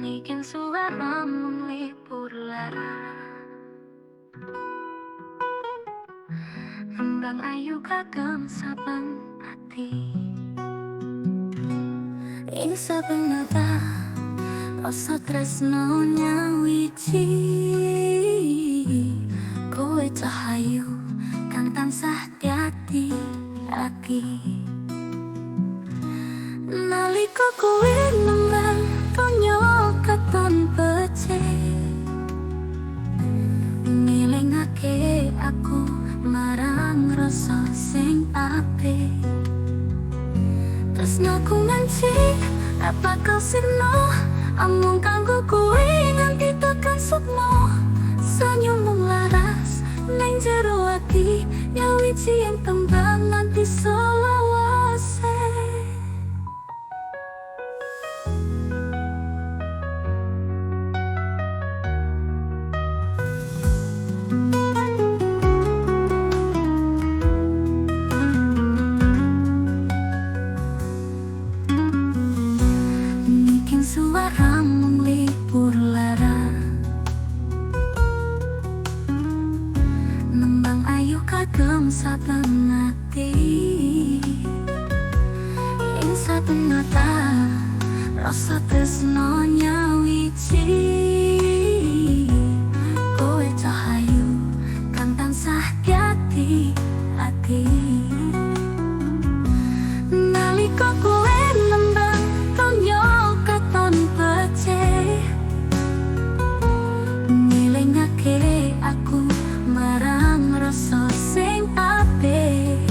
bikin suara melipur lara. Embang ayu kagem saben ati. Ing saben nada rasa tresno nyawiji. Kowe cahayu kang tansah dadi aki. Nalika kowe nembang donya katon becik, ngelingake aku marang rasa sing apik. Tresnaku ngancik apa kau sirna, amung kanggo kowe nganti tekan sukma. Senyummu laras neng jero ati, nyawiji yang tembang nganti selawase. Suara melipur lara, nembang ayu kagem saben ati. Ing saben nada rasa tresno nyawiji. Kowe cahayu kang tansah dadi ati. Nalika kowe nembang donya katon becik, ngelingake aku marang rasa sing apik.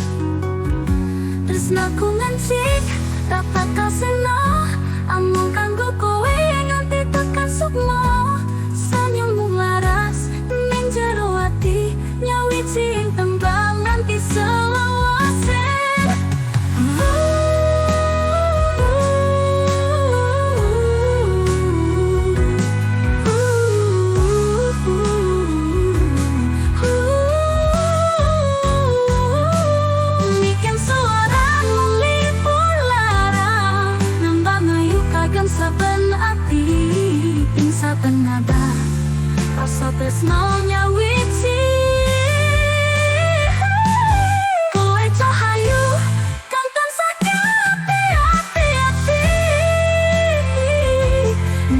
Tresnaku ngancik tak bakal sena, amung kanggo kowe nganti tekan sukma. Senyummu laras ning jero ati, nyawiji ing tembang nganti selawase. Saben ati, ing saben nada rasa tresno nyawiji. Kowe cahayu kang tansah dadi ati.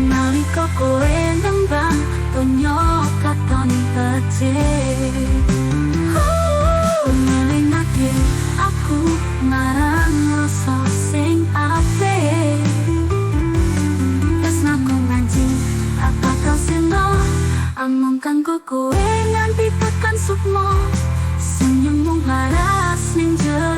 Nalika kowe nembang donya katon becik, ngelingake aku marang rasa sing apik. Amung kanggo kowe nganti tekan sukma. Senyummu laras ning jero